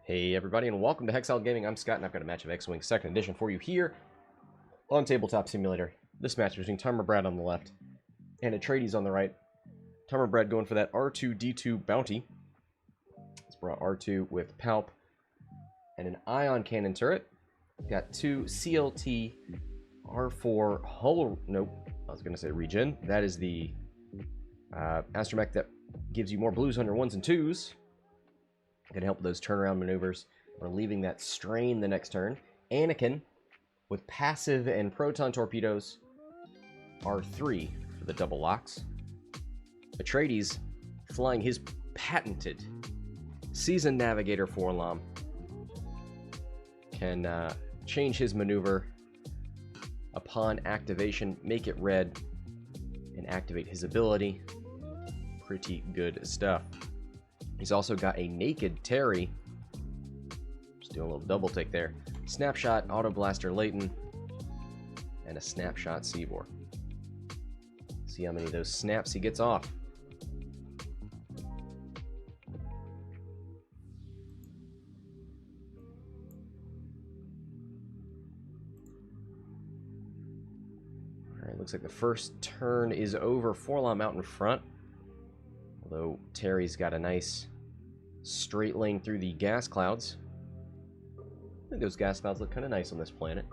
Hey everybody, and welcome to Hexiled Gaming. I'm Scott, and I've got a match of X-Wing 2nd Edition for you here on Tabletop Simulator. This match between Tarmobrad on the left and Atredes on the right. Tarmobrad going for that R2-D2 bounty. It's brought R2 with Palp and an ion cannon turret. Got two CLT R4 hull... Nope, I was going to say regen. That is the astromech that gives you more blues on your 1s and 2s. Can help with those turnaround maneuvers. We're leaving that strain the next turn. Anakin with passive and proton torpedoes. R3 for the double locks. Atredes flying his patented seasoned navigator Forlam. Can change his maneuver upon activation, make it red, and activate his ability. Pretty good stuff. He's also got a naked Terry. Just doing a little double take there. Snapshot, Auto Blaster Laetin, and a Snapshot Seevor. See how many of those snaps he gets off. Alright, looks like the first turn is over. Forlam out in front. Although Terry's got a nice straight lane through the gas clouds. I think those gas clouds look kind of nice on this planet.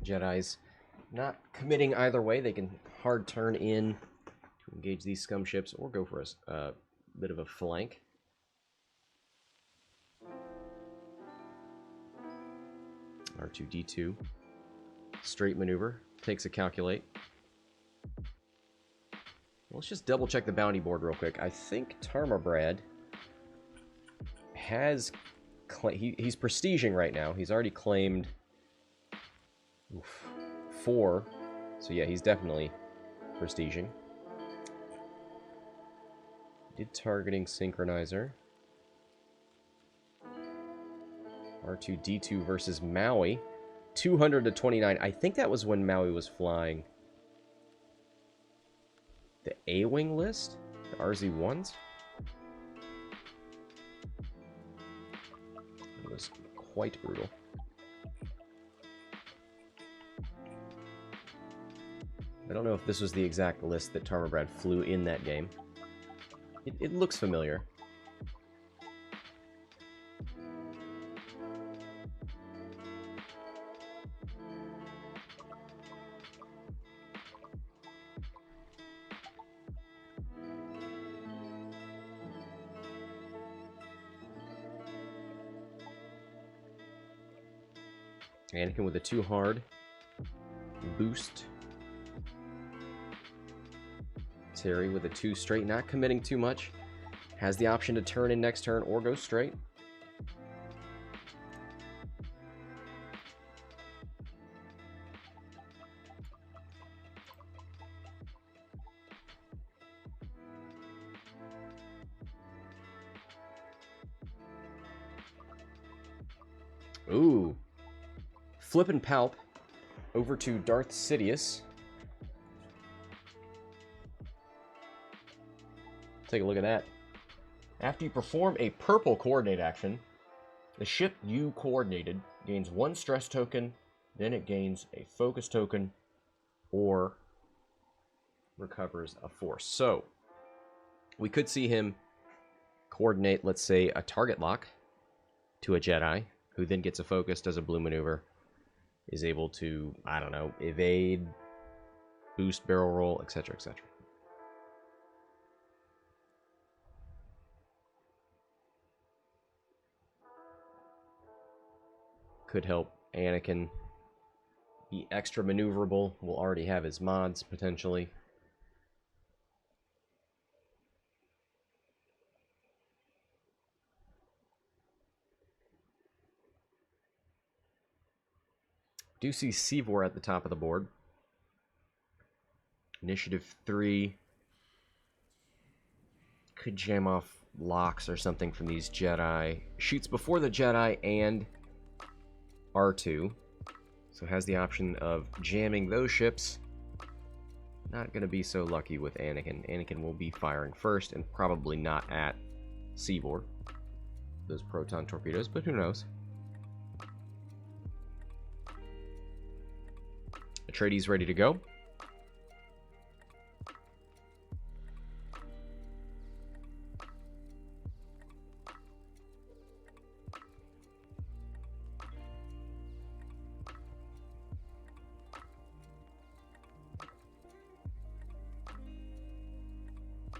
Jedi's not committing either way. They can hard turn in to engage these scum ships or go for a bit of a flank. R2-D2. Straight maneuver. Takes a calculate. Let's just double check the bounty board real quick. I think Tarmobrad has... He's prestiging right now. He's already claimed 4. So yeah, he's definitely prestiging. Did targeting synchronizer. R2-D2 versus Maui. 200 to 29. I think that was when Maui was flying the A-Wing list? The RZ-1s? It was quite brutal. I don't know if this was the exact list that Tarmobrad flew in that game. It looks familiar. Anakin with a 2 hard boost. Terry with a 2 straight, not committing too much. Has the option to turn in next turn or go straight. Ooh. Flippin' Palp over to Darth Sidious. Take a look at that. After you perform a purple coordinate action, the ship you coordinated gains 1 stress token, then it gains a focus token, or recovers a force. So, we could see him coordinate, let's say, a target lock to a Jedi, who then gets a focus, does a blue maneuver, is able to, I don't know, evade, boost barrel roll, etc., etc. Could help Anakin be extra maneuverable. Will already have his mods, potentially. Do see Seevor at the top of the board. Initiative 3. Could jam off locks or something from these Jedi. Shoots before the Jedi and R2. So has the option of jamming those ships. Not going to be so lucky with Anakin. Anakin will be firing first and probably not at Seevor. Those proton torpedoes, but who knows. Atredes ready to go.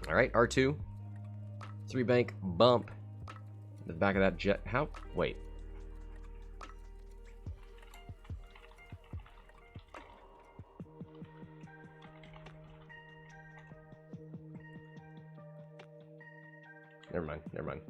All right, R2. 3-bank bump. The back of that jet. How? Wait. Never mind. Never mind.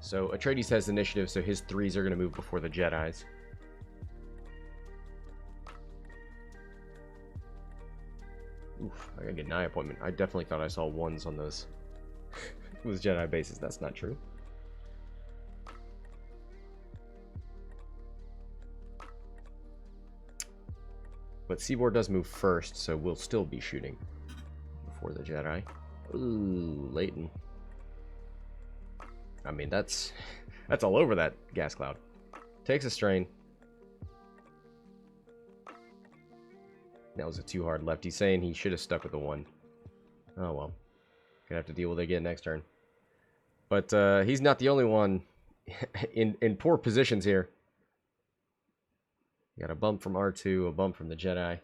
So Atredes has initiative, so his 3s are going to move before the Jedis. Oof, I gotta get an eye appointment. I definitely thought I saw 1s on those Jedi bases. That's not true. But Seevor does move first, so we'll still be shooting before the Jedi. Ooh, Laetin. I mean, that's all over that gas cloud. Takes a strain. That was a too hard left. He's saying he should have stuck with the 1. Oh well. Gonna have to deal with it again next turn. But he's not the only one in poor positions here. You got a bump from R2, a bump from the Jedi.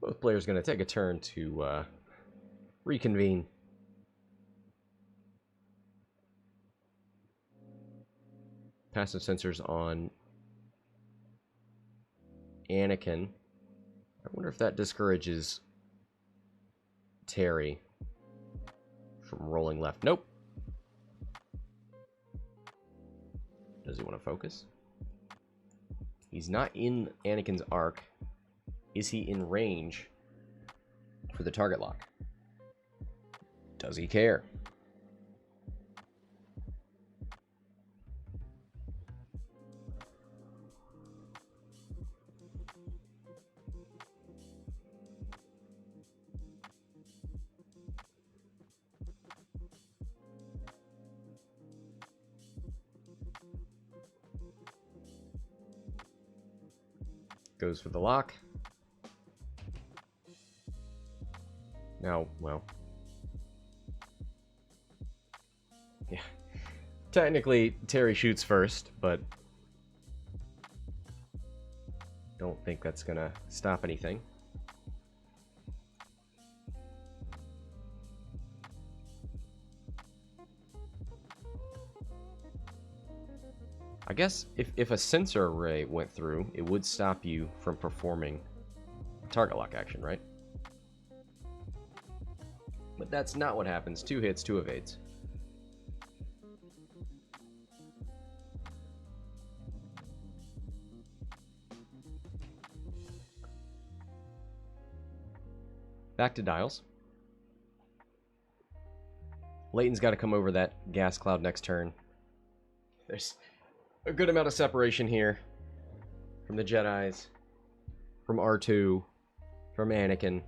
Both players going to take a turn to reconvene. Passive sensors on Anakin. I wonder if that discourages Terry from rolling left. Nope. Does he want to focus? He's not in Anakin's arc. Is he in range for the target lock? Does he care? Goes for the lock. Now, well. Yeah. Technically, Terry shoots first, but don't think that's gonna stop anything. I guess if a sensor array went through, it would stop you from performing target lock action, right? But that's not what happens. 2 hits, 2 evades. Back to dials. Laetin's got to come over that gas cloud next turn. There's a good amount of separation here from the Jedis, from R2, from Anakin.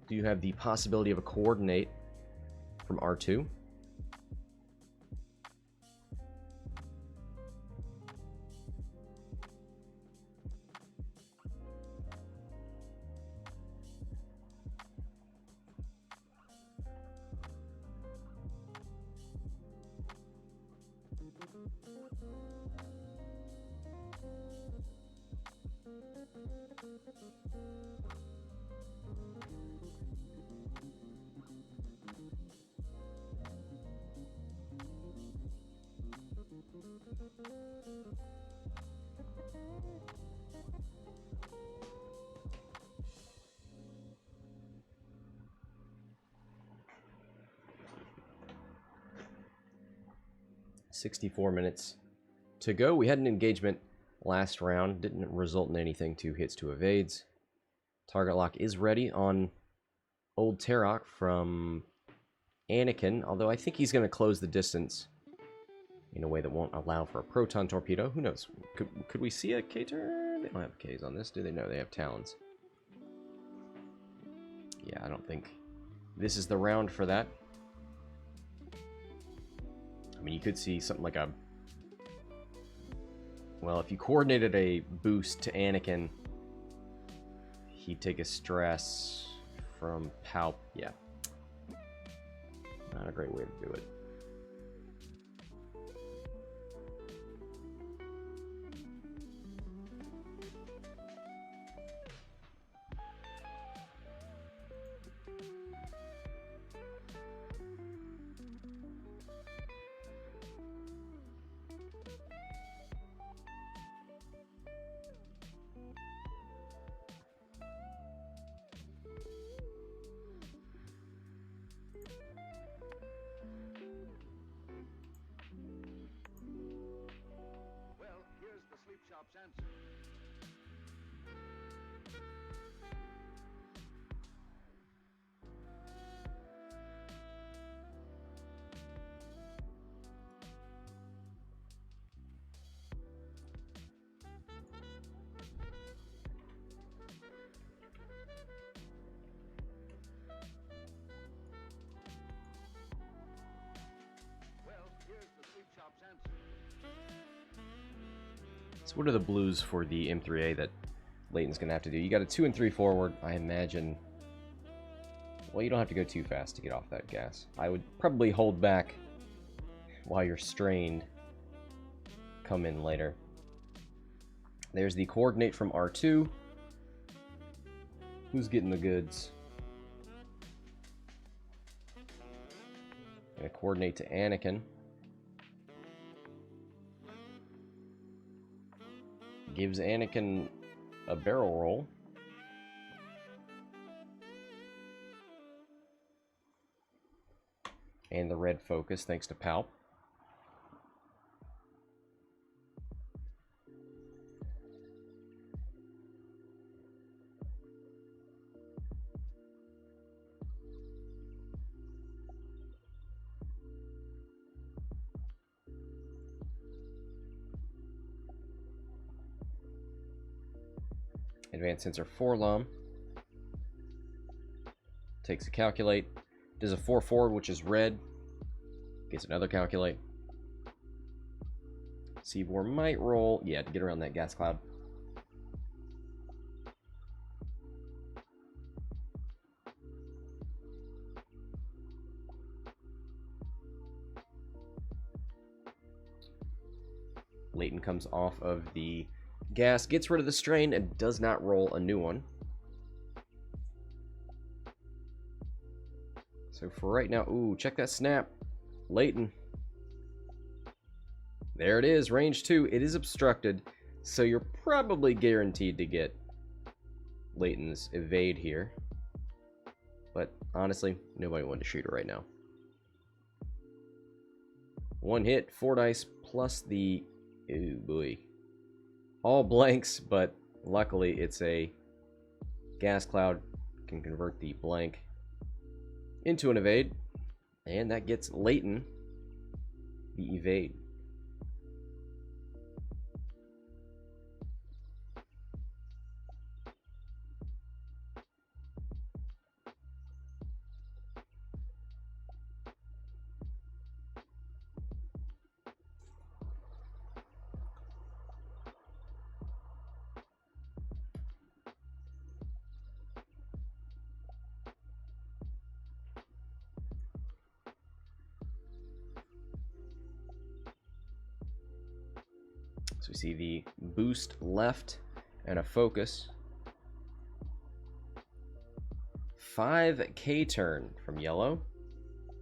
Do you have the possibility of a coordinate from R2? 64 minutes to go. We had an engagement last round. Didn't result in anything. 2 hits, 2 evades. Target lock is ready on old Teroch from Anakin, although I think he's going to close the distance in a way that won't allow for a proton torpedo. Who knows? Could we see a K-turn? They don't have Ks on this, do they? No, they have Talons. Yeah, I don't think this is the round for that. I mean, you could see something like a... Well, if you coordinated a boost to Anakin, he'd take a stress from Palp. Yeah. Not a great way to do it. So what are the blues for the M3A that Laetin's going to have to do? You got a 2 and 3 forward, I imagine. Well, you don't have to go too fast to get off that gas. I would probably hold back while you're strained. Come in later. There's the coordinate from R2. Who's getting the goods? Gonna coordinate to Anakin. Gives Anakin a barrel roll. And the red focus, thanks to Palp. Advanced sensor 4 LOM. Takes a calculate. Does a 4 forward, which is red. Gets another calculate. Seevor might roll. Yeah, to get around that gas cloud. Laetin comes off of the gas, gets rid of the strain, and does not roll a new one. So for right now, ooh, check that snap. Laetin. There it is, range 2. It is obstructed, so you're probably guaranteed to get Laetin's evade here. But honestly, nobody wanted to shoot it right now. 1 hit, 4 dice, plus the... Ooh, boy. All blanks, but luckily it's a gas cloud. Can convert the blank into an evade, and that gets Laetin the evade. So we see the boost left and a focus. 5K turn from yellow.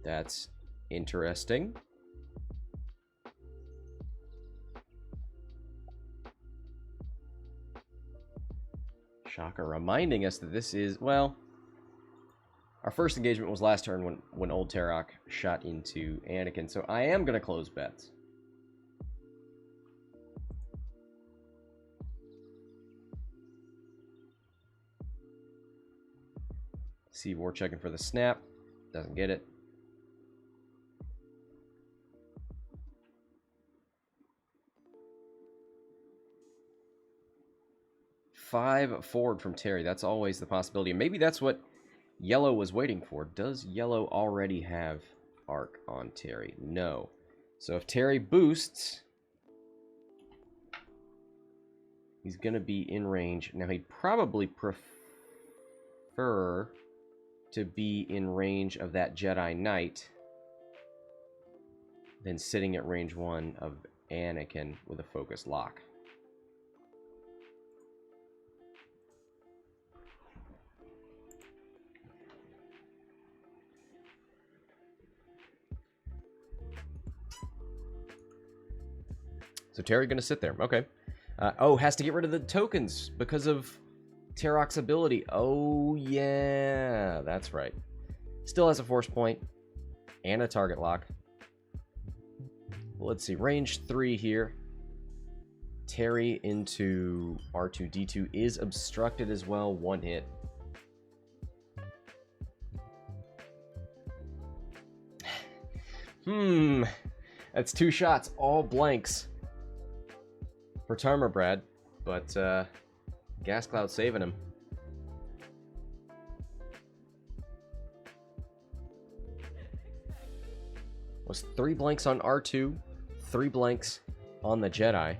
That's interesting. Shocker, reminding us that this is, well, our first engagement was last turn when old Teroch shot into Anakin, so I am going to close bets. Seevor checking for the snap. Doesn't get it. Five forward from Terry. That's always the possibility. And maybe that's what Yellow was waiting for. Does Yellow already have arc on Terry? No. So if Terry boosts, he's going to be in range. Now, he'd probably prefer to be in range of that Jedi Knight than sitting at range 1 of Anakin with a focus lock. So Terry going to sit there. Okay. Oh, has to get rid of the tokens because of Teroch's ability. Oh, yeah. That's right. Still has a force point and a target lock. Well, let's see. Range 3 here. Terry into R2-D2 is obstructed as well. 1 hit. That's 2 shots. All blanks for Tarmobrad, but Gas Cloud saving him. Was 3 blanks on R2, 3 blanks on the Jedi.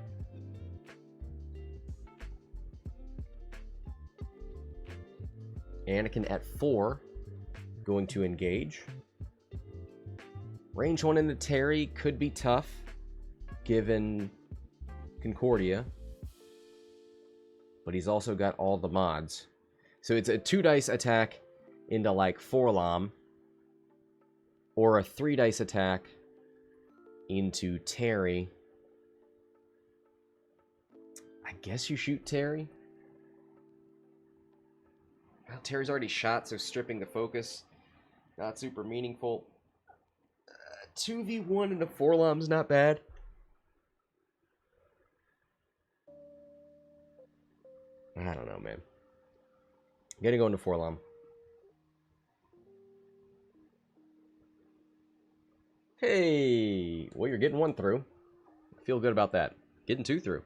Anakin at 4, going to engage. Range 1 into Terry could be tough, given Concordia, but he's also got all the mods. So it's a 2 dice attack into like Forlom, or a 3 dice attack into Terry. I guess you shoot Terry. Well, Terry's already shot, so stripping the focus, not super meaningful. 2v1 into Forlom's not bad. I don't know, man. I'm gonna go into Forlom. Hey! Well, you're getting 1 through. I feel good about that. Getting 2 through.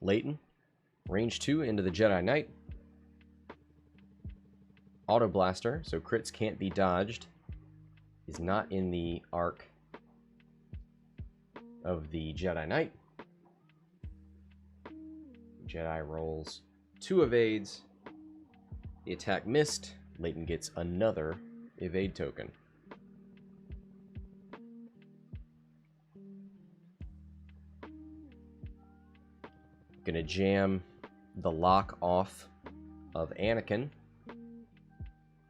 Laetin. Range 2 into the Jedi Knight. Auto Blaster, so crits can't be dodged. Is not in the arc of the Jedi Knight. Jedi rolls 2 evades. The attack missed. Laetin gets another evade token. Gonna jam the lock off of Anakin.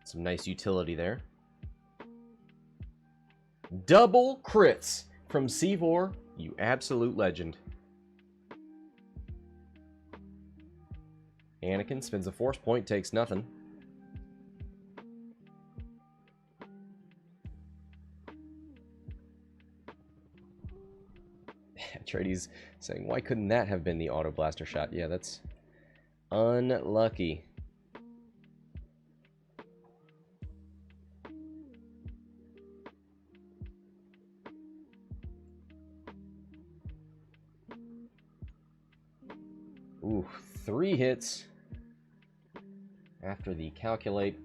Some nice utility there. Double crits from Seevor, you absolute legend. Anakin spends a force point, takes nothing. Atredes saying, why couldn't that have been the auto blaster shot? Yeah, that's unlucky. Ooh, 3 hits after the calculate.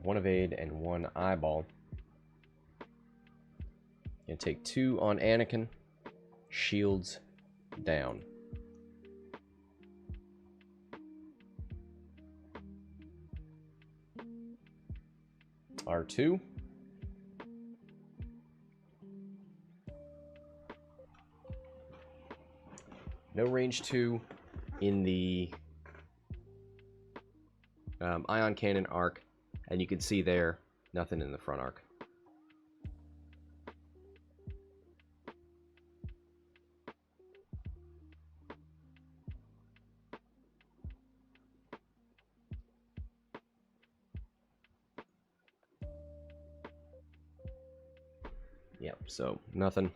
One evade and 1 eyeball. Gonna take 2 on Anakin. Shields down. R2. No range 2 in the ion cannon arc, and you can see there, nothing in the front arc. Yep, so nothing.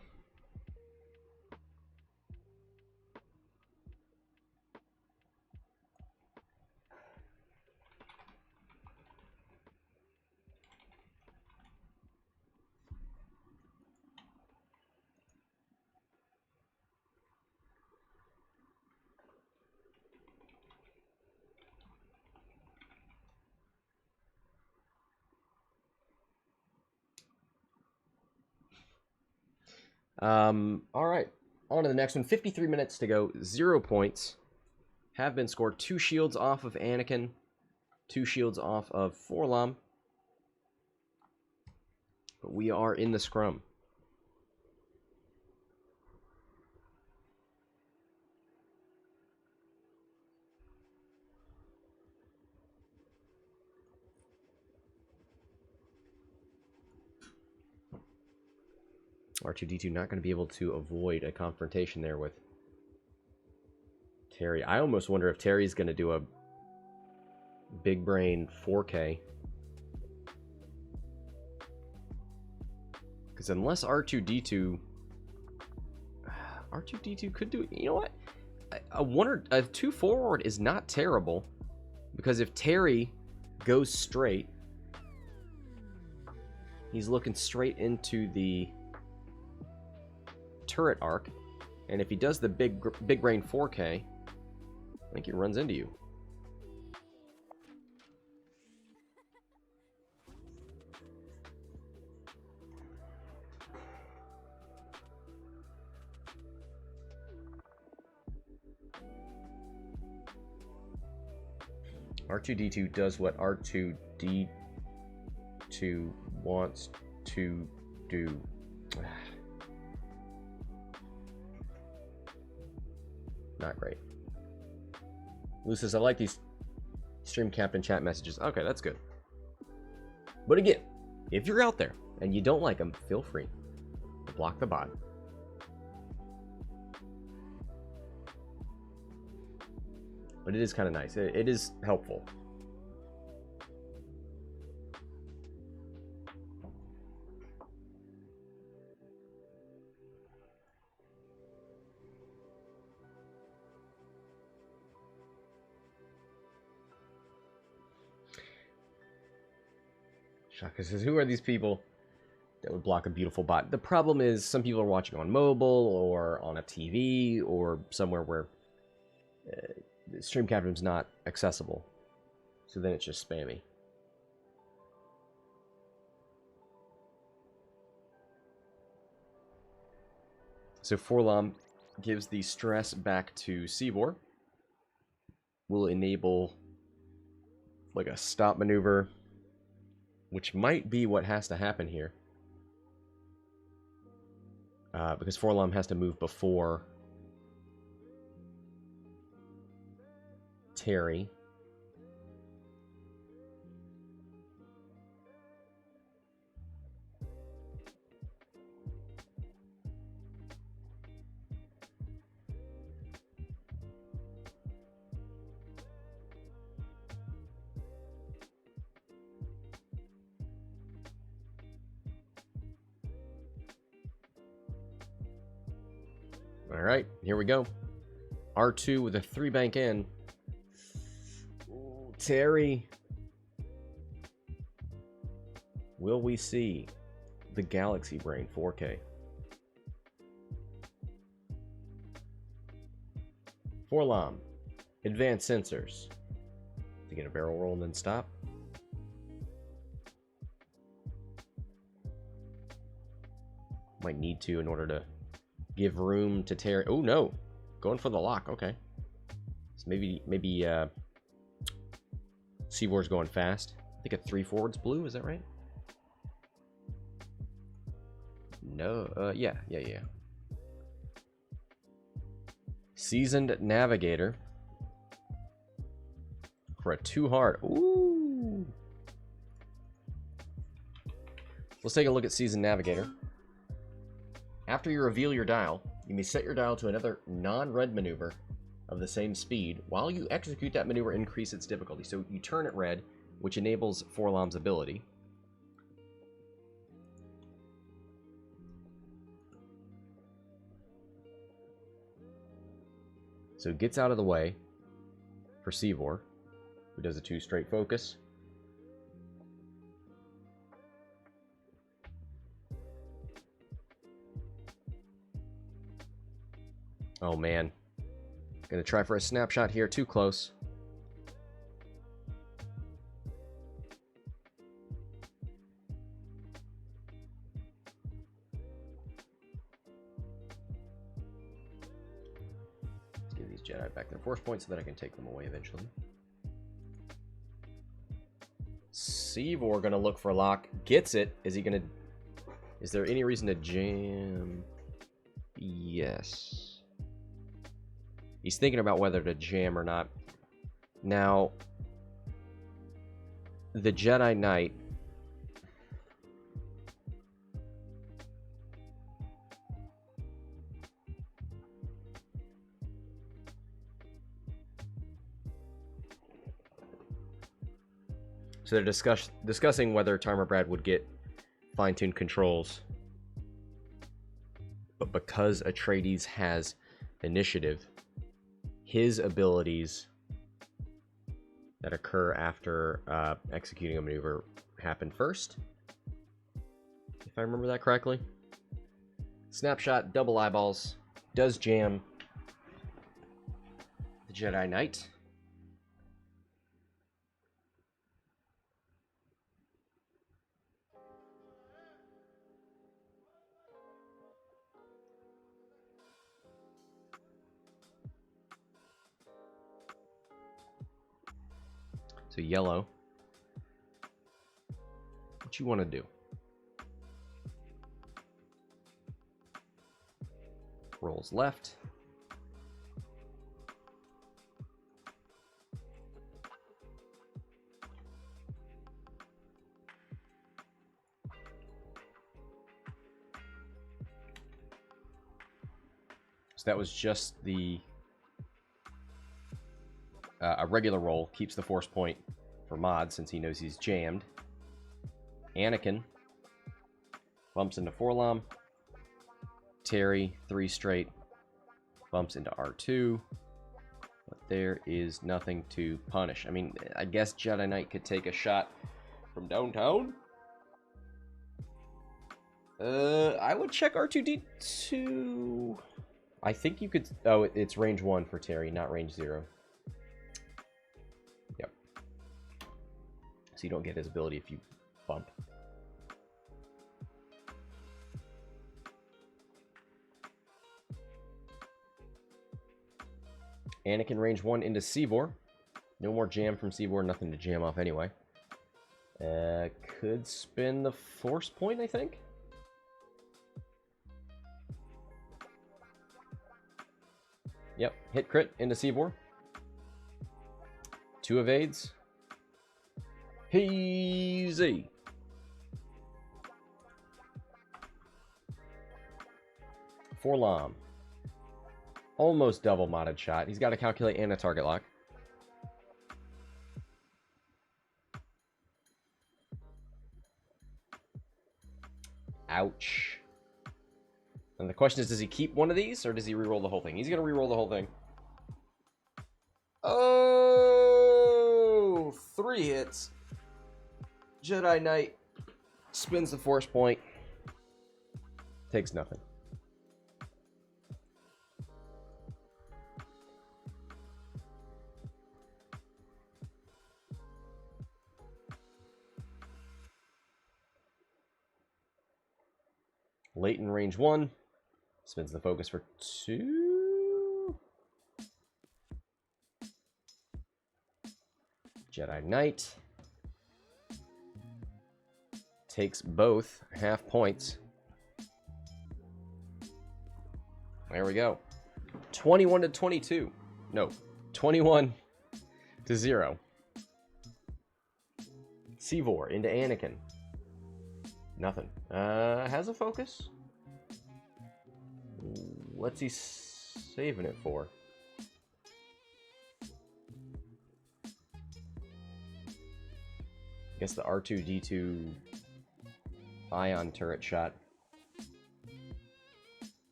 All right. On to the next one. 53 minutes to go. 0 points have been scored. 2 shields off of Anakin. 2 shields off of Forlom. But we are in the scrum. R2-D2 not going to be able to avoid a confrontation there with Terry. I almost wonder if Terry's going to do a big brain 4K. Because unless R2-D2... R2-D2 could do... You know what? A 2 forward is not terrible. Because if Terry goes straight, he's looking straight into the turret arc, and if he does the big brain 4K, I think he runs into you. R2-D2 does what R2-D2 wants to do. Not great. Lucis, I like these stream captain chat messages. Okay, that's good. But again, if you're out there and you don't like them, feel free to block the bot. But it is kind of nice. It is helpful. Shaka says, who are these people that would block a beautiful bot? The problem is some people are watching on mobile or on a TV or somewhere where stream captain's not accessible. So then it's just spammy. So Forlom gives the stress back to Seevor. Will enable like a stop maneuver, which might be what has to happen here. Because Forlom has to move before Terry. All right, here we go. R2 with a 3-bank in. Ooh, Terry. Will we see the Galaxy Brain 4K? Forlom. Advanced sensors. To get a barrel roll and then stop. Might need to in order to give room to Terry. Oh no, going for the lock. Okay, so maybe Seevor's going fast. I think a 3 forward's blue. Is that right? No. Yeah. Seasoned Navigator for a 2 hard. Ooh. Let's take a look at Seasoned Navigator. After you reveal your dial, you may set your dial to another non-red maneuver of the same speed. While you execute that maneuver, increase its difficulty. So you turn it red, which enables Forlom's ability. So it gets out of the way for Seevor, who does a 2 straight focus. Oh man. Gonna try for a snapshot here, too close. Let's give these Jedi back their force points so that I can take them away eventually. Seevor gonna look for a lock. Gets it. Is he gonna... Is there any reason to jam? Yes. He's thinking about whether to jam or not. Now, the Jedi Knight... So they're discussing whether Tarmobrad would get fine-tuned controls. But because Atredes has initiative, his abilities that occur after executing a maneuver happen first. If I remember that correctly. Snapshot, double eyeballs, does jam the Jedi Knight. So yellow. What you want to do? Rolls left. So that was just the a regular roll. Keeps the force point for Mod since he knows he's jammed. Anakin bumps into Forlom. Terry, 3 straight, bumps into R2. But there is nothing to punish. I mean, I guess Jedi Knight could take a shot from downtown. I would check R2-D2. I think you could... Oh, it's range 1 for Terry, not range 0. Yep. So you don't get his ability if you bump. Anakin range 1 into Seevor. No more jam from Seevor, nothing to jam off anyway. Could spin the force point, I think. Yep, hit crit into Seevor. 2 evades. Easy. Forlom. Almost double modded shot. He's got to calculate and a target lock. Ouch. And the question is, does he keep one of these, or does he reroll the whole thing? He's going to reroll the whole thing. Oh! 3 hits. Jedi Knight spins the force point. Takes nothing. Laetin range 1. Spins the focus for 2. Jedi Knight. Takes both half points. There we go. 21 to 22. No, 21 to 0. Seevor into Anakin. Nothing. Has a focus. What's he saving it for? I guess the R2-D2 ion turret shot.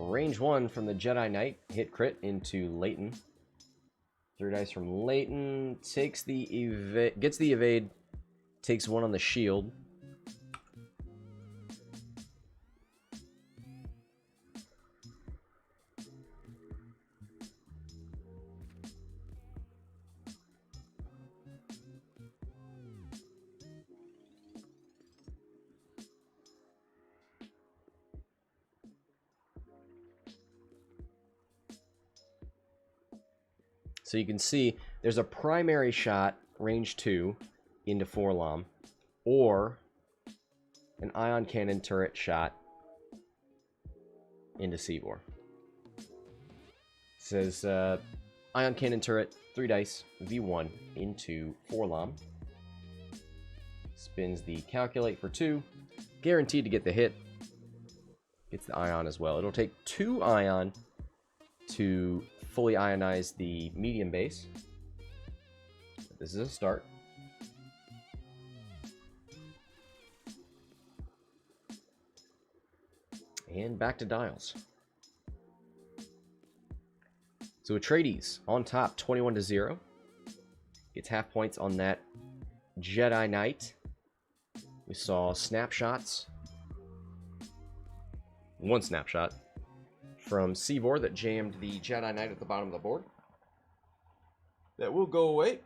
Range 1 from the Jedi Knight. Hit crit into Laetin. 3 dice from Laetin. Takes the gets the evade. Takes 1 on the shield. So you can see there's a primary shot, range 2, into Forlom, or an ion cannon turret shot into Seevor. It says ion cannon turret, 3 dice, V1 into Forlom. Spins the calculate for 2. Guaranteed to get the hit. Gets the ion as well. It'll take 2 ion to fully ionize the medium base. This is a start. And back to dials. So Atredes on top, 21-0. Gets half points on that Jedi Knight. We saw snapshots. 1 snapshot from Seevor that jammed the Jedi Knight at the bottom of the board. That will go away.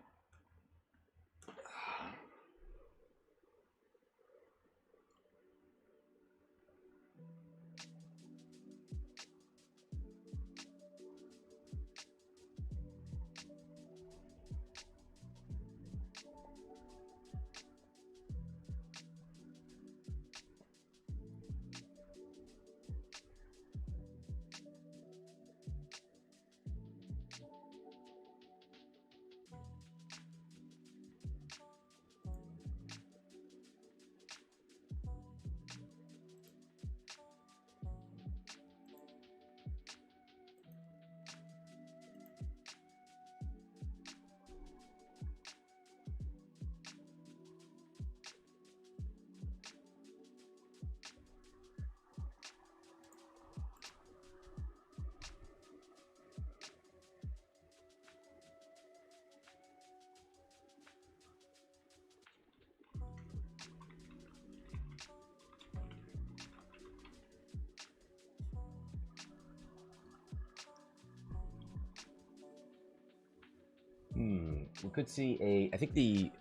We could see a... I think the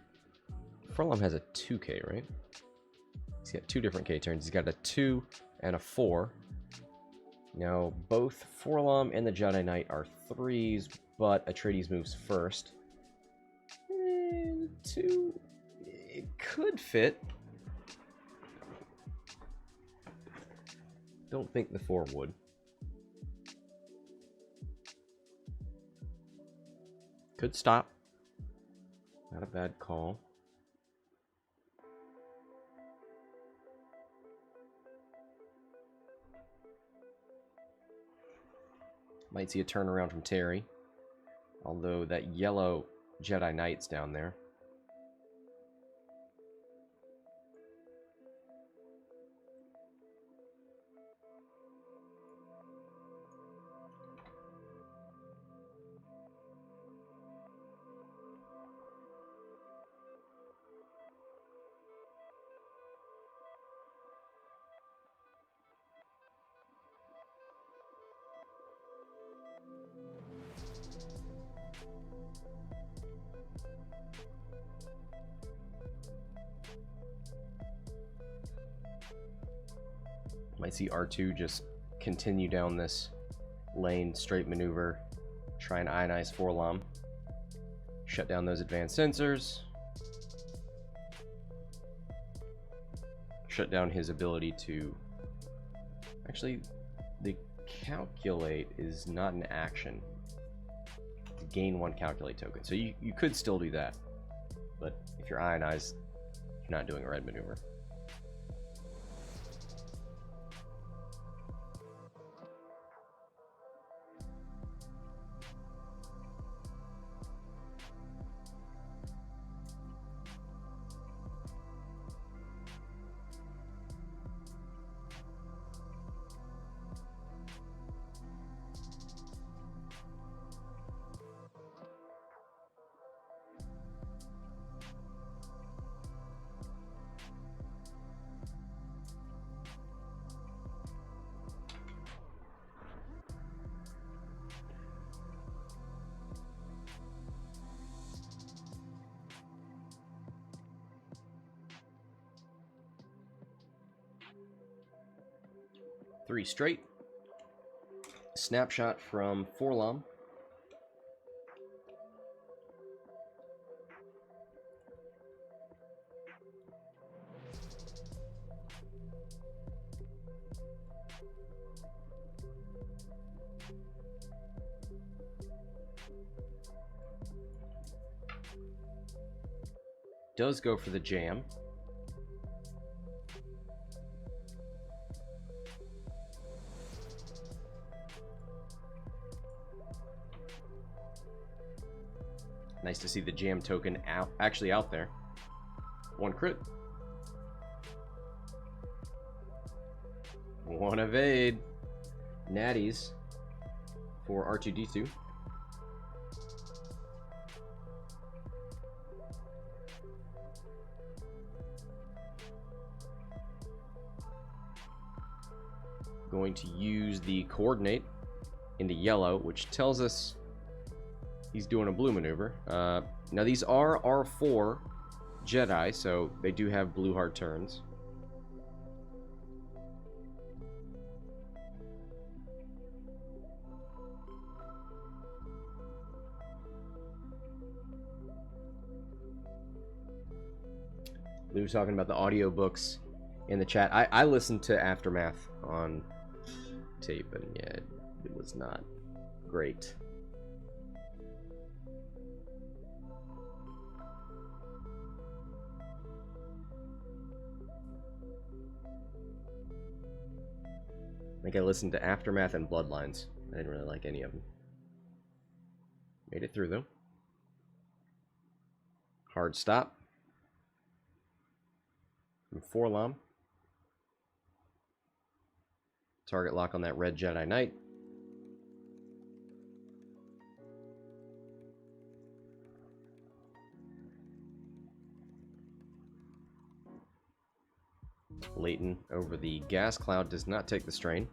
Forlom has a 2K, right? He's got 2 different K turns. He's got a 2 and a 4. Now, both Forlom and the Jedi Knight are 3s, but Atredes moves first. 2... It could fit. Don't think the 4 would. Could stop. Not a bad call. Might see a turnaround from Terry. Although that yellow Jedi Knight's down there. Might see R2 just continue down this lane, straight maneuver, try and ionize Forlom. Shut down those advanced sensors. Shut down his ability to... Actually, the calculate is not an action. Gain 1 calculate token. So you could still do that. But if you're ionized, you're not doing a red maneuver. 3 straight. Snapshot from Forlom. Does go for the jam. Nice to see the jam token actually out there. 1 crit. 1 evade. Natties for R2-D2. Going to use the coordinate into yellow, which tells us he's doing a blue maneuver. Now these are R4 Jedi, so they do have blue hard turns. Lou was talking about the audiobooks in the chat. I listened to Aftermath on tape, and yeah, it was not great. I think I listened to Aftermath and Bloodlines. I didn't really like any of them. Made it through though. Hard stop from Forlom. Target lock on that red Jedi Knight. Laetin over the gas cloud does not take the strain.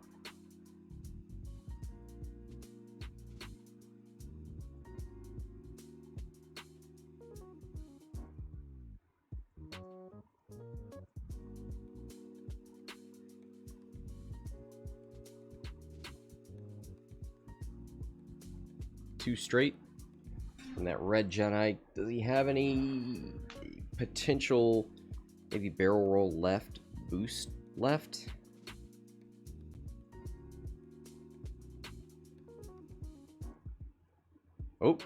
Two straight from that red Jedi. Does he have any potential maybe barrel roll left boost left? Oh,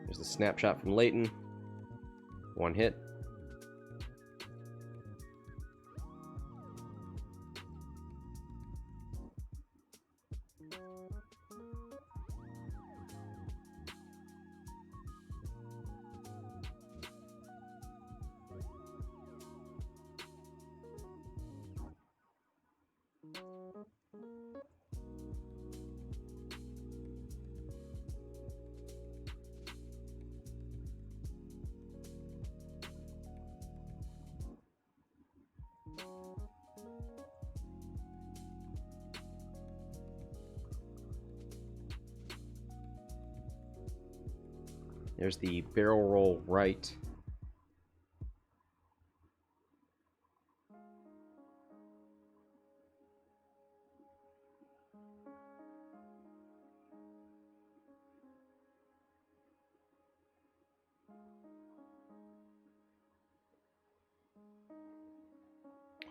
there's the snapshot from Laetin. 1 hit. There's the barrel roll right.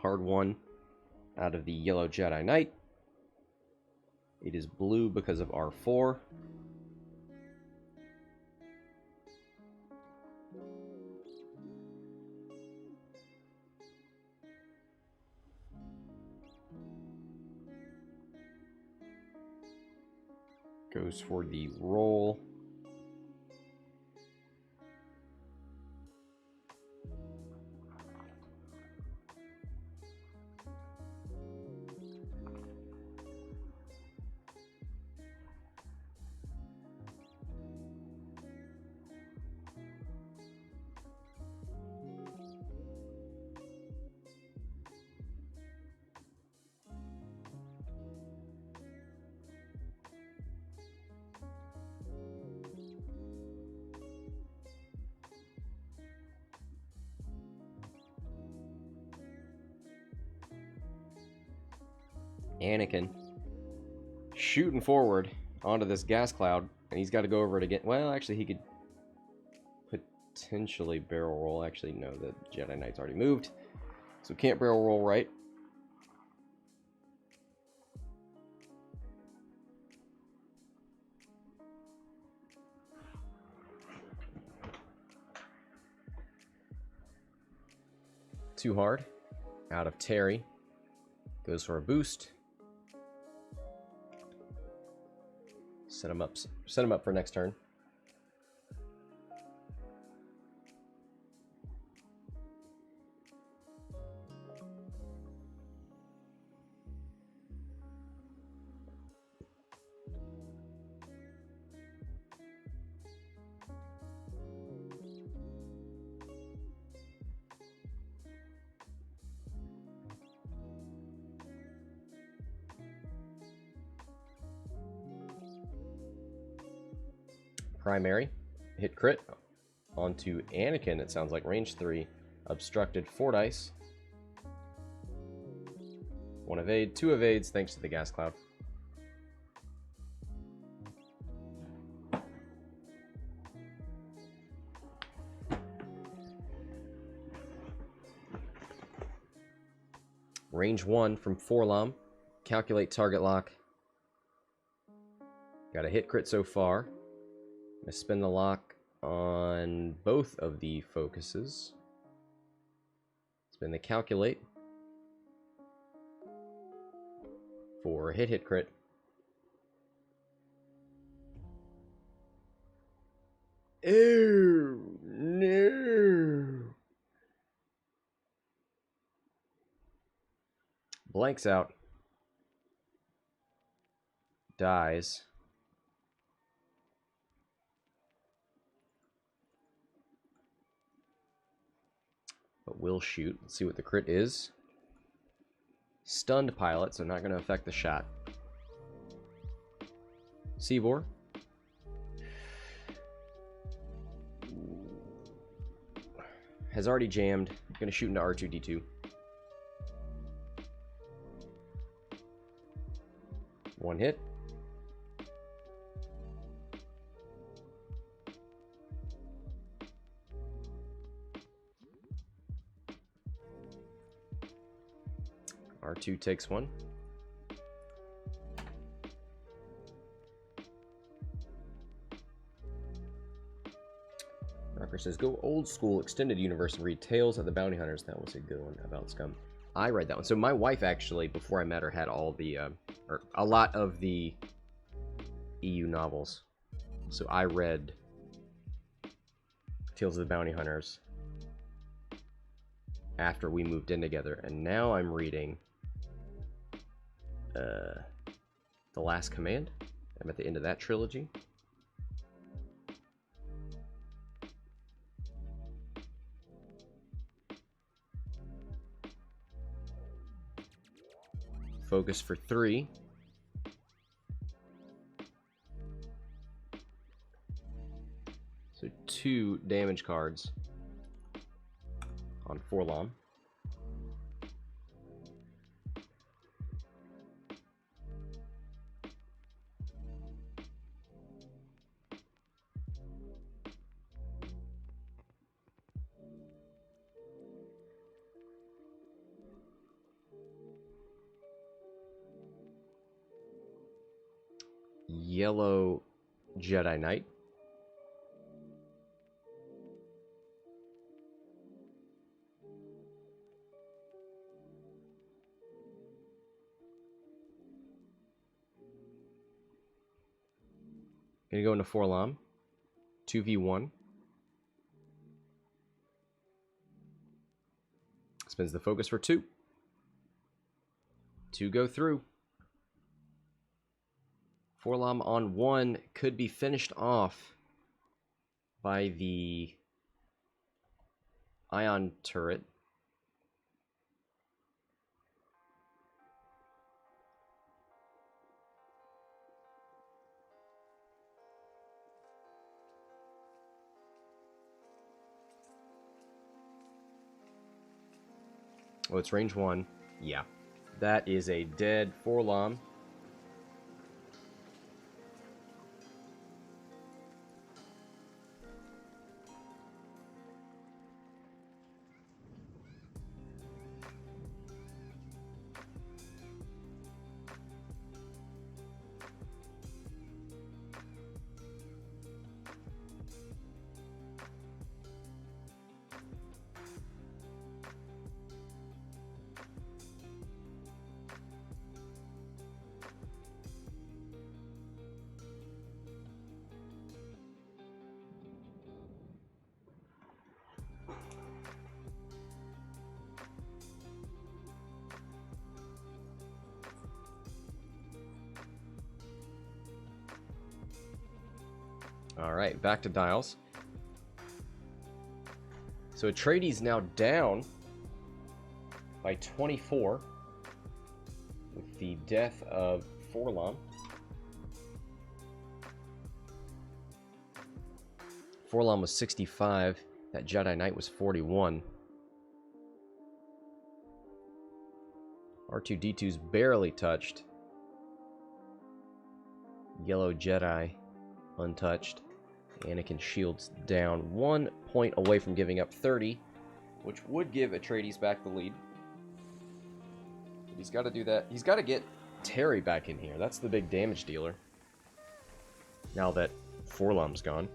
Hard one out of the yellow Jedi Knight. It is blue because of R4. Goes for the roll. Anakin shooting forward onto this gas cloud, and he's got to go over it again. Well, actually, he could potentially barrel roll. Actually, no, the Jedi Knight's already moved, so can't barrel roll right. Too hard. Out of Terry. Goes for a boost. Set him up. Set him up for next turn. Primary, hit crit onto Anakin. It sounds like range 3, obstructed 4 dice. 1 evade, 2 evades thanks to the gas cloud. Range 1 from Forlom. Calculate target lock. Got a hit crit so far. I'm going to spin the lock on both of the focuses. Spin the calculate for hit crit. Oh, no. Blanks out. Dies. But will shoot. Let's see what the crit is. Stunned pilot, so not going to affect the shot. Seevor. Has already jammed. Going to shoot into R2-D2. 1 hit. R2 takes 1. Rocker says, go old school extended universe and read Tales of the Bounty Hunters. That was a good one about Scum. I read that one. So my wife actually, before I met her, had all the, or a lot of the EU novels. So I read Tales of the Bounty Hunters after we moved in together. And now I'm reading The Last Command. I'm at the end of that trilogy. Focus for 3. So 2 damage cards on Forlom. Yellow Jedi Knight. Gonna go into Forlom. 2v1. Spins the focus for 2. 2 go through. Forlom on 1 could be finished off by the ion turret. Oh, it's range 1. Yeah. That is a dead Forlom. Alright, back to dials. So Atredes now down by 24 with the death of Forlom. Forlom was 65. That Jedi Knight was 41. R2-D2's barely touched. Yellow Jedi untouched. Anakin shields down 1 point away from giving up 30, which would give Atredes back the lead. He's got to do that. He's got to get Terry back in here. That's the big damage dealer. Now that Forlom's gone.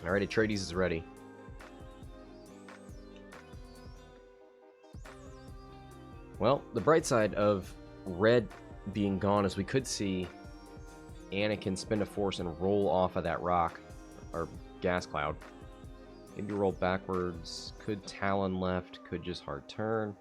Alright, Atredes is ready. Well, the bright side of red being gone is we could see Anakin spend a force and roll off of that rock, or gas cloud. Maybe roll backwards, could Talon left, could just hard turn.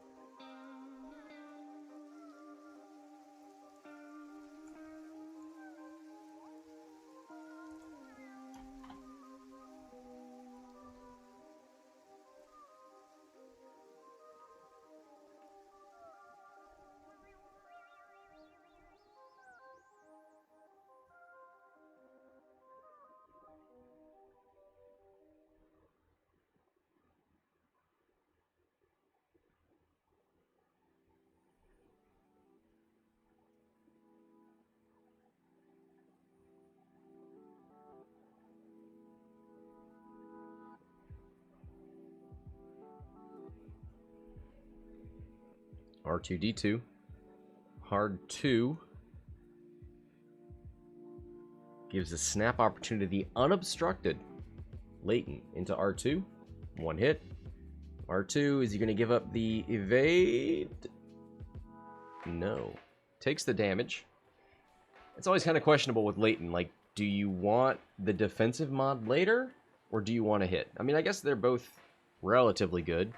R2-D2. Hard 2. Gives a snap opportunity unobstructed. Laetin into R2. 1 hit. R2, is he going to give up the evade? No. Takes the damage. It's always kind of questionable with Laetin. Like, do you want the defensive mod later? Or do you want to hit? I mean, I guess they're both relatively good.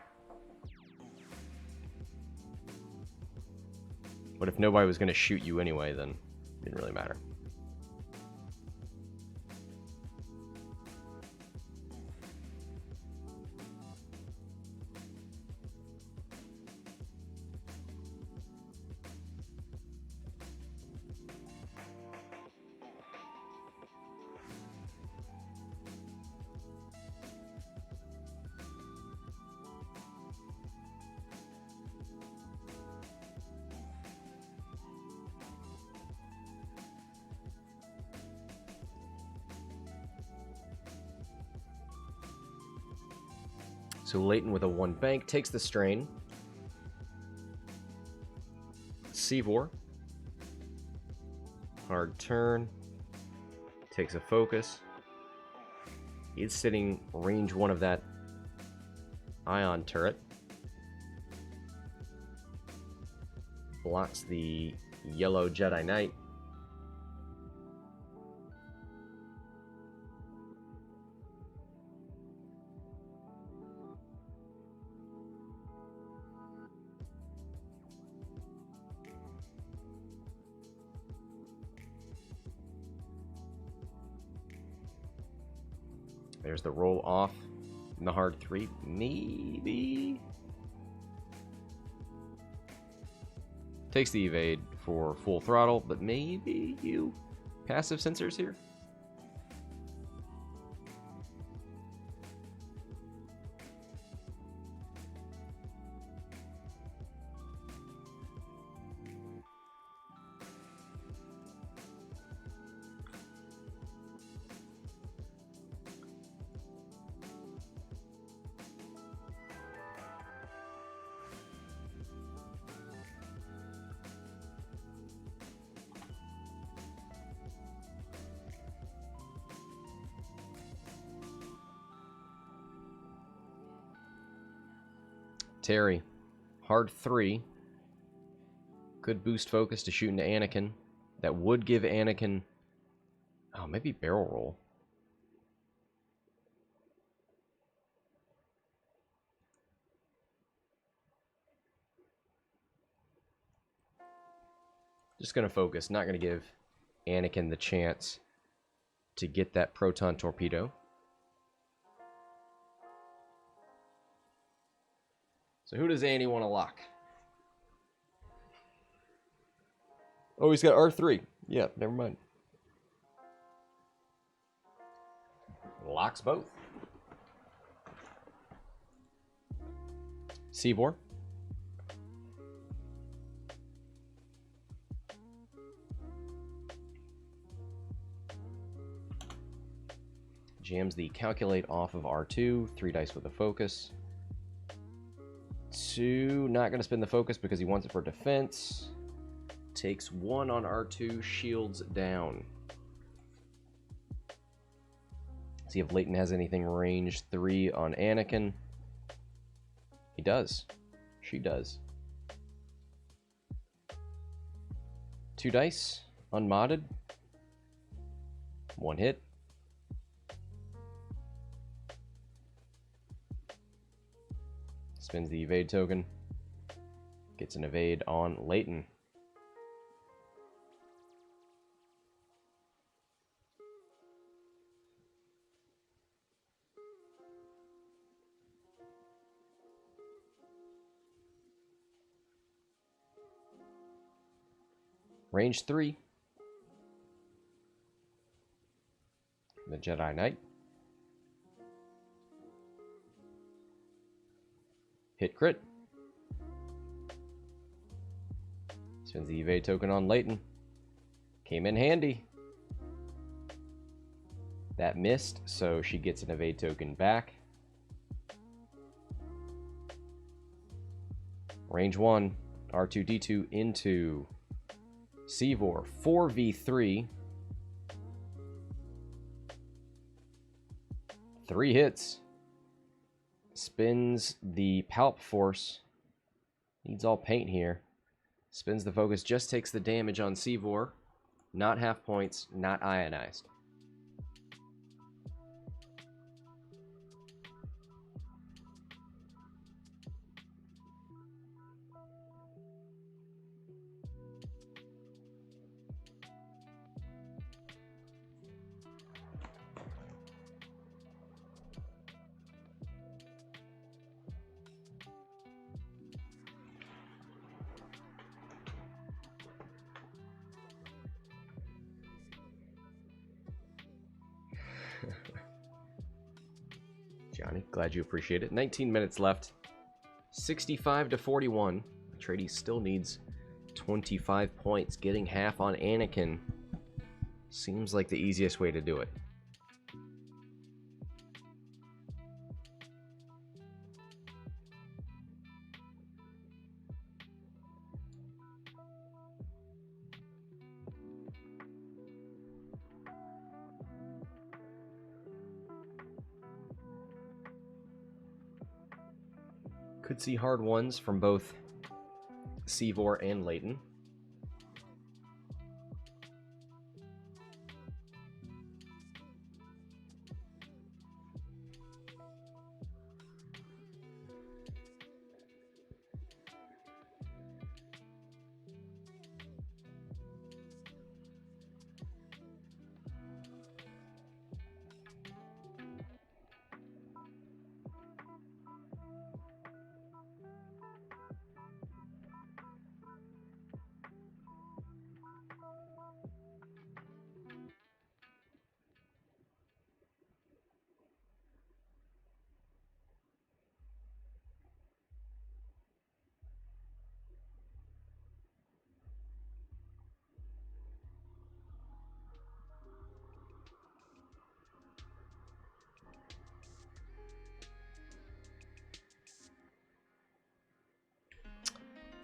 But if nobody was going to shoot you anyway, then it didn't really matter. So Laetin with a 1 bank takes the strain. Seevor. Hard turn. Takes a focus. He's sitting range 1 of that ion turret. Blocks the yellow Jedi Knight. There's the roll off in the hard 3. Maybe. Takes the evade for full throttle, but maybe you passive sensors here? Terry, hard 3. Could boost focus to shoot into Anakin. That would give Anakin... Oh, maybe barrel roll. Just going to focus. Not going to give Anakin the chance to get that proton torpedo. So who does Annie want to lock? Oh, he's got R3. Yeah, never mind. Locks both. Seevor. Jams the calculate off of R2. 3 dice with a focus. 2, not going to spend the focus because he wants it for defense. Takes 1 on R2, shields down. See if Laetin has anything range 3 on Anakin. He does. She does. 2 dice, unmodded. 1 hit. Spins the evade token. Gets an evade on Laetin. Range 3. The Jedi Knight. Hit crit. Spends the evade token on Laetin. Came in handy. That missed, so she gets an evade token back. Range 1. R2-D2 into Seevor. 4v3. 3 hits. Spins the Palp Force. Needs all paint here. Spins the focus. Just takes the damage on Seevor. Not half points. Not ionized. Johnny, glad you appreciate it. 19 minutes left. 65 to 41. Atredes still needs 25 points. Getting half on Anakin seems like the easiest way to do it. Could see hard ones from both Seevor and Laetin.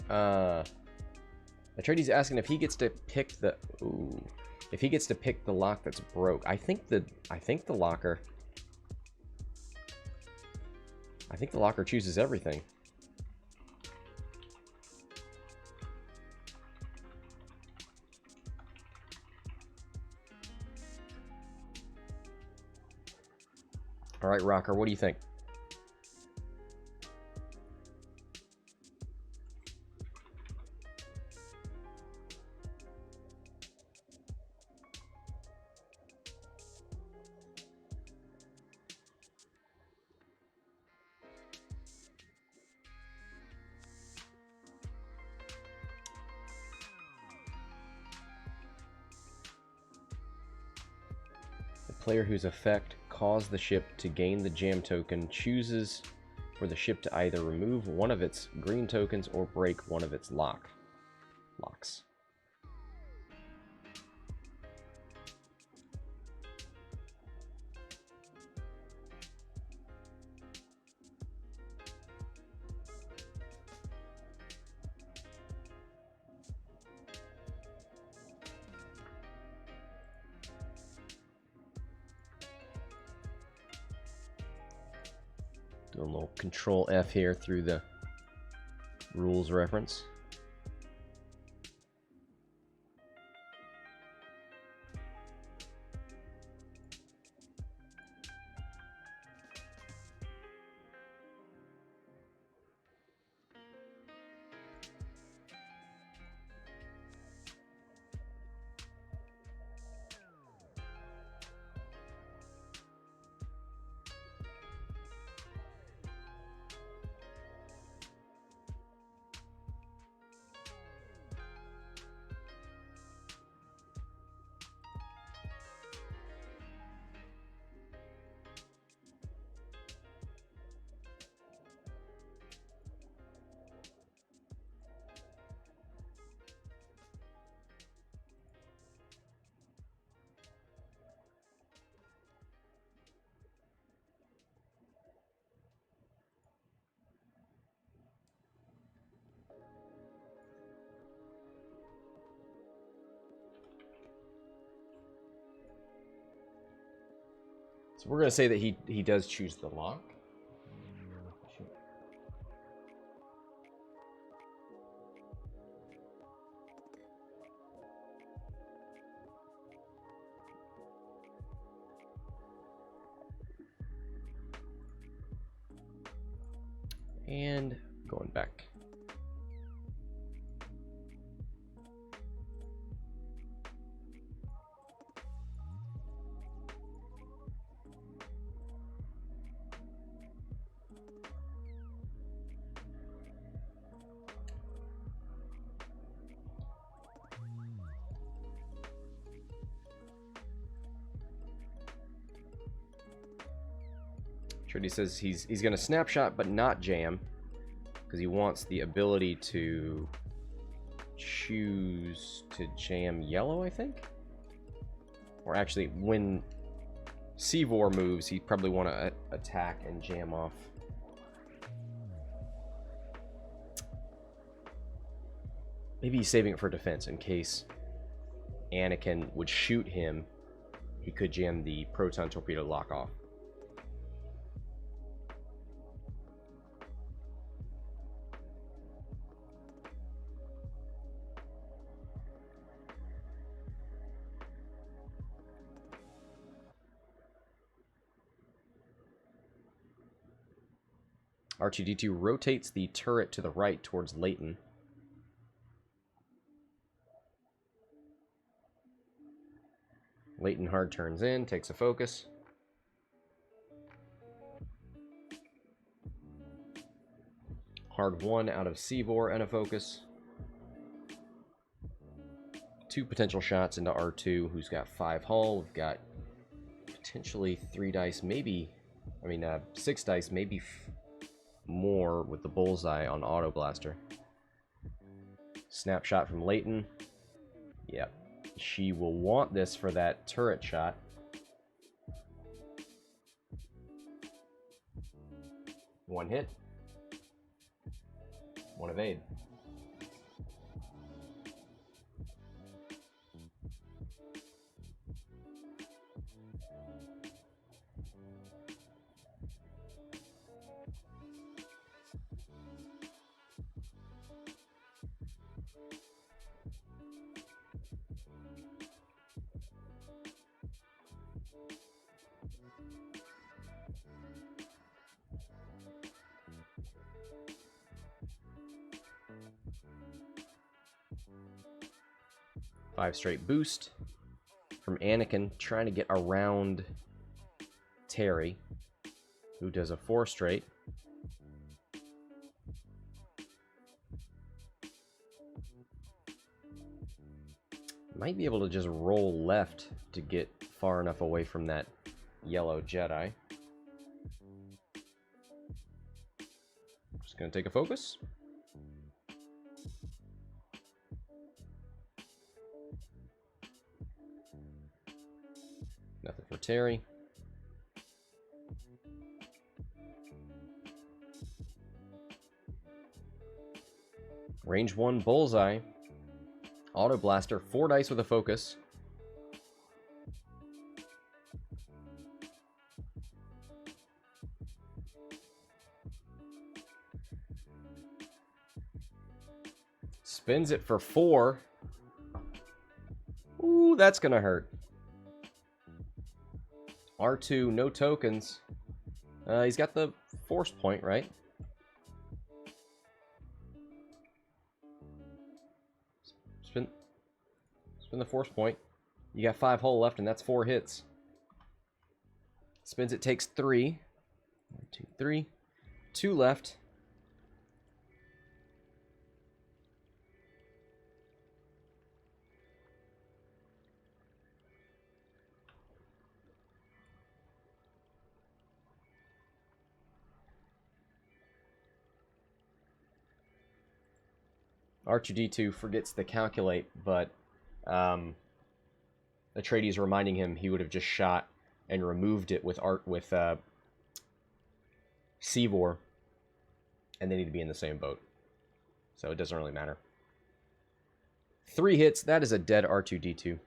Atredes asking if he gets to pick the... Ooh. If he gets to pick the lock that's broke. I think the locker... I think the locker chooses everything. All right, Rocker, what do you think? The player whose effect caused the ship to gain the jam token chooses for the ship to either remove one of its green tokens or break one of its locks. Doing a little Control F here through the rules reference. So we're going to say that he does choose the lock. And going back. He says he's going to snapshot but not jam because he wants the ability to choose to jam yellow, I think. Or actually, when Seevor moves, he'd probably want to attack and jam off. Maybe he's saving it for defense in case Anakin would shoot him. He could jam the proton torpedo lock off. R2-D2 rotates the turret to the right towards Laetin. Laetin hard turns in, takes a focus. Hard 1 out of Seevor and a focus. 2 potential shots into R2, who's got 5 hull. We've got potentially 3 dice, maybe, 6 dice, maybe more with the bullseye on Auto Blaster. Snapshot from Laetin. Yep. She will want this for that turret shot. One hit. One evade. 5 straight boost from Anakin, trying to get around Terry, who does a 4 straight. Might be able to just roll left to get far enough away from that yellow Jedi. Just gonna take a focus. Nothing for Terry. Range 1 bullseye. Auto blaster, 4 dice with a focus. Spins it for 4. Ooh, that's gonna hurt. R2, no tokens. He's got the force point, right? Spin the force point. You got 5 hull left, and that's 4 hits. Spins it, takes 3. 1, 2, 3. 2 left. R2-D2 forgets to calculate, but Atredes reminding him he would have just shot and removed it with Seevor, and they need to be in the same boat, so it doesn't really matter. 3 hits, that is a dead R2-D2.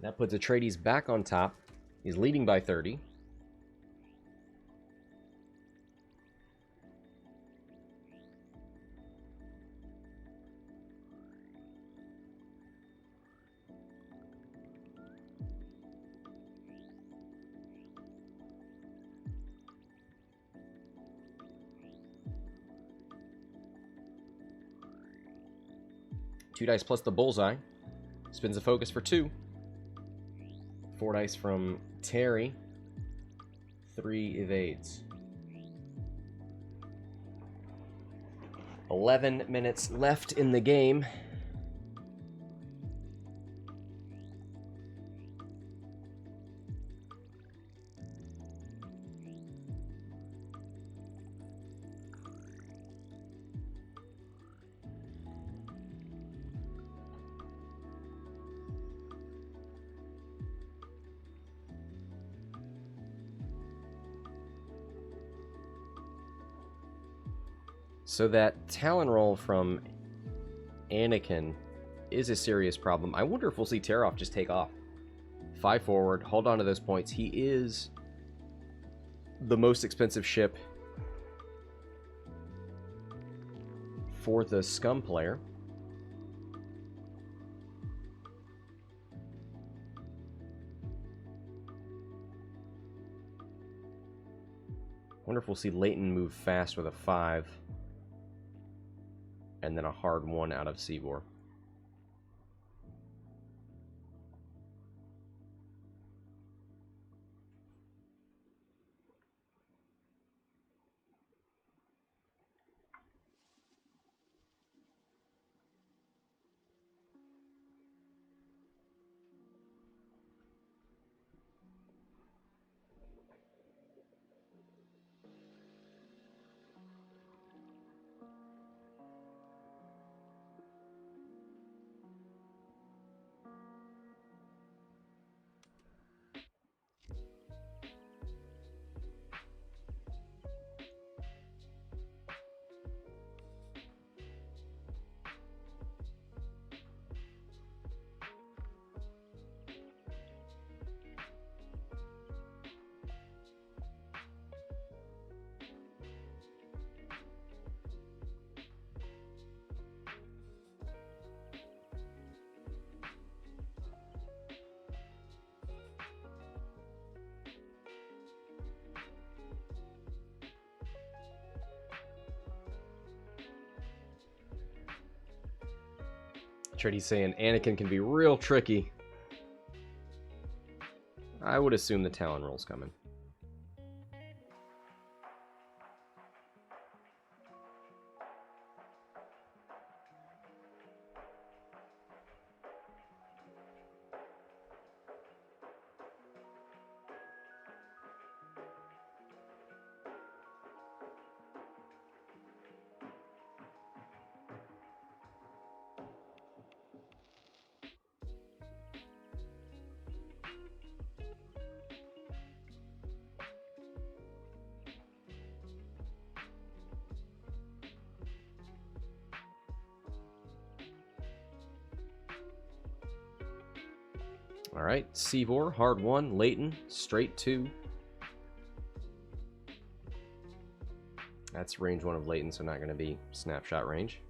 That puts Atredes back on top. He's leading by 30. Two dice plus the bullseye. Spins a focus for 2. 4 dice from Terry. 3 evades. 11 minutes left in the game. So that Talon roll from Anakin is a serious problem. I wonder if we'll see Teroch just take off. 5 forward, hold on to those points. He is the most expensive ship for the Scum player. Wonder if we'll see Laetin move fast with a 5. And then a hard 1 out of Seevor. Atredes saying Anakin can be real tricky. I would assume the Talon roll's coming. Alright, Seevor, hard 1, Laetin, straight 2. That's range 1 of Laetin, so not going to be snapshot range.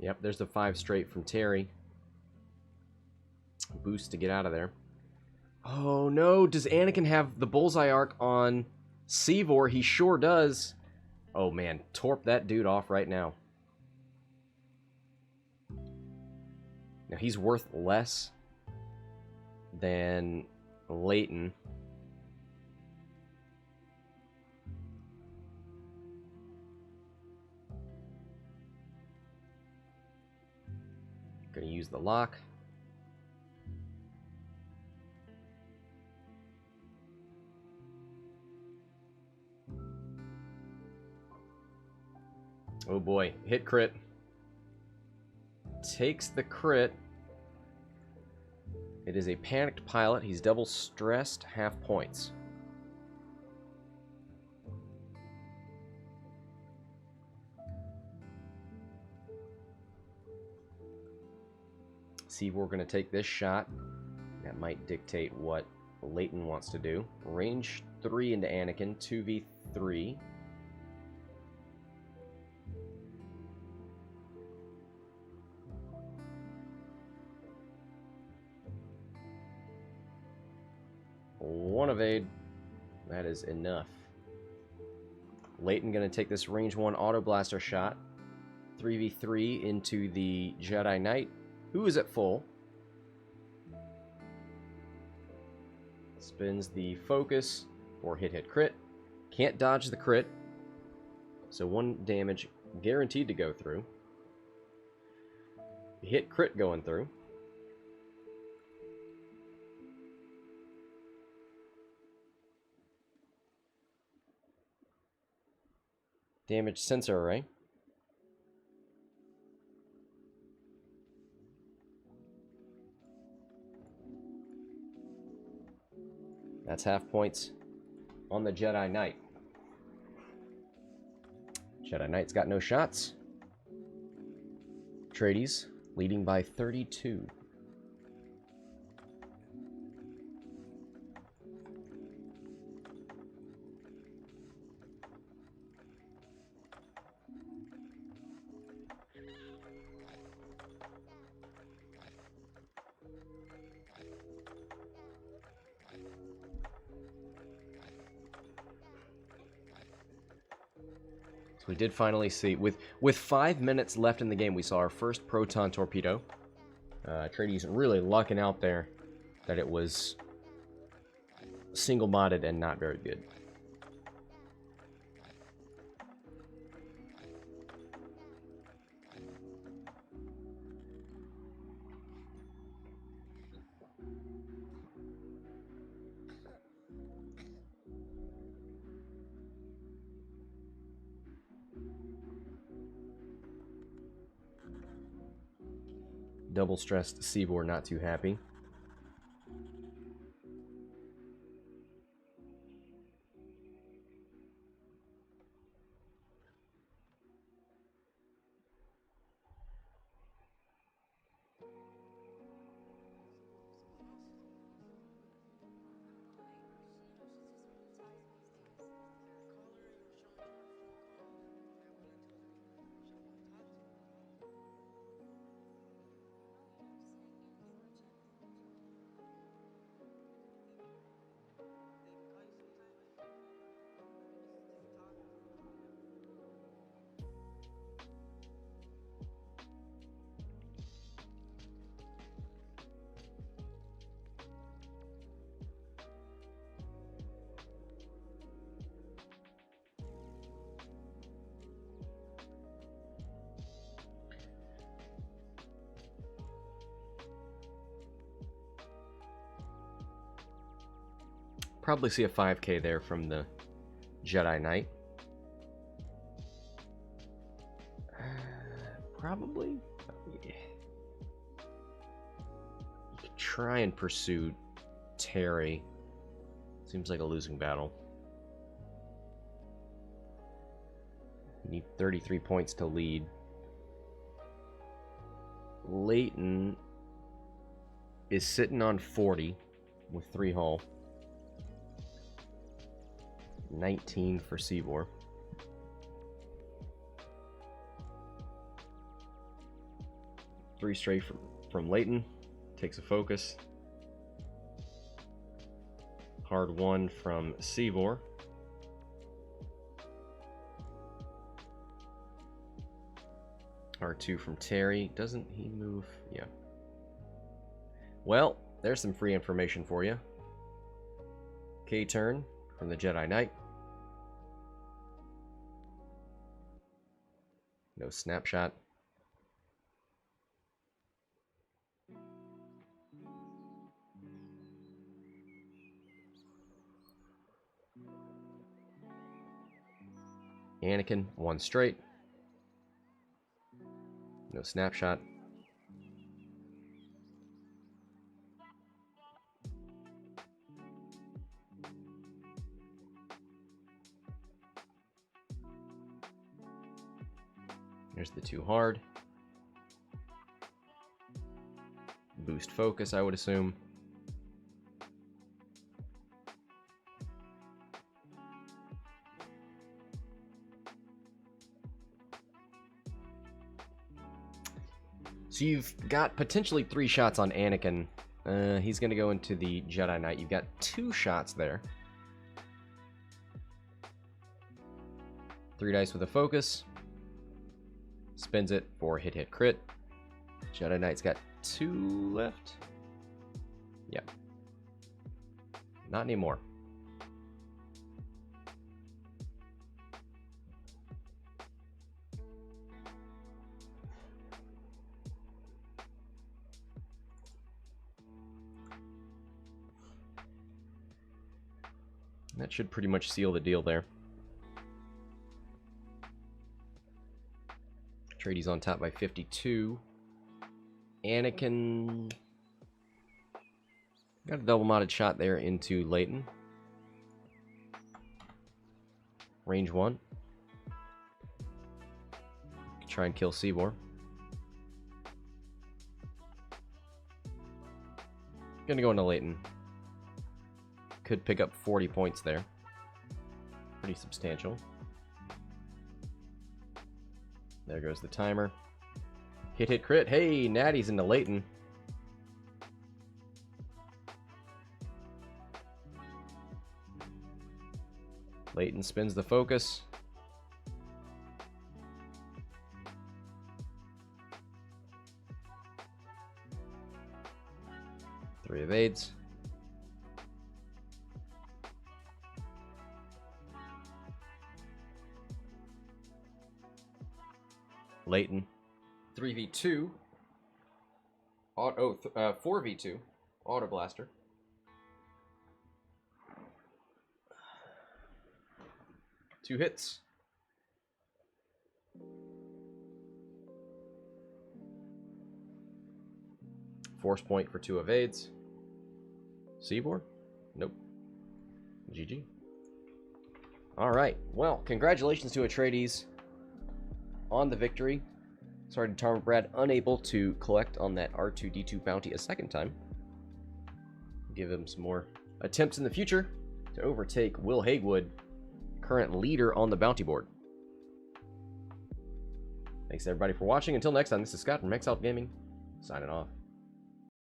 Yep, there's the 5 straight from Terry. Boost to get out of there. Oh no, does Anakin have the bullseye arc on Seevor? He sure does. Oh man, torp that dude off right now. Now he's worth less than Laetin. Gonna use the lock. Oh boy, hit crit. Takes the crit. It is a panicked pilot. He's double stressed, half points. Seevor going to take this shot. That might dictate what Laetin wants to do. Range 3 into Anakin, 2v3. One evade. That is enough. Laetin going to take this range 1 auto blaster shot. 3v3 into the Jedi Knight, who is at full. Spins the focus or hit crit. Can't dodge the crit. So 1 damage guaranteed to go through. Hit crit going through. Damage sensor array. That's half points on the Jedi Knight. Jedi Knight's got no shots. Atredes leading by 32. So we did finally see, with 5 minutes left in the game, we saw our first proton torpedo. Atredes really lucking out there that it was single-modded and not very good. Double stressed Seevor not too happy. Probably see a 5k there from the Jedi Knight. Probably. Yeah. You could try and pursue Terry. Seems like a losing battle. You need 33 points to lead. Laetin is sitting on 40 with 3 hull. 19 for Seevor. Three straight from Laetin. Takes a focus. Hard 1 from Seevor. R2 from Terry. Doesn't he move? Yeah. Well, there's some free information for you. K-turn from the Jedi Knight. No snapshot. Anakin, 1 straight. No snapshot. There's the 2 hard. Boost focus, I would assume. So you've got potentially 3 shots on Anakin. He's going to go into the Jedi Knight. You've got 2 shots there. 3 dice with a focus. Spins it for hit crit. Jedi Knight's got 2 left. Yeah. Not anymore. That should pretty much seal the deal there. Atredes on top by 52. Anakin got a double modded shot there into Laetin. Range 1. Try and kill Seevor. Gonna go into Laetin. Could pick up 40 points there. Pretty substantial. There goes the timer. Hit crit. Hey, Natty's into Laetin. Laetin spins the focus. Three evades. Laetin. 3v2. 4v2. Auto Blaster. Two hits. Force point for 2 evades. Seevor? Nope. GG. Alright, well, congratulations to Atredes on the victory. Sorry to Tarmobrad, unable to collect on that R2-D2 bounty a second time. Give him some more attempts in the future to overtake Will Hagewood, current leader on the bounty board. Thanks everybody for watching. Until next time, this is Scott from Hexiled Gaming, signing off.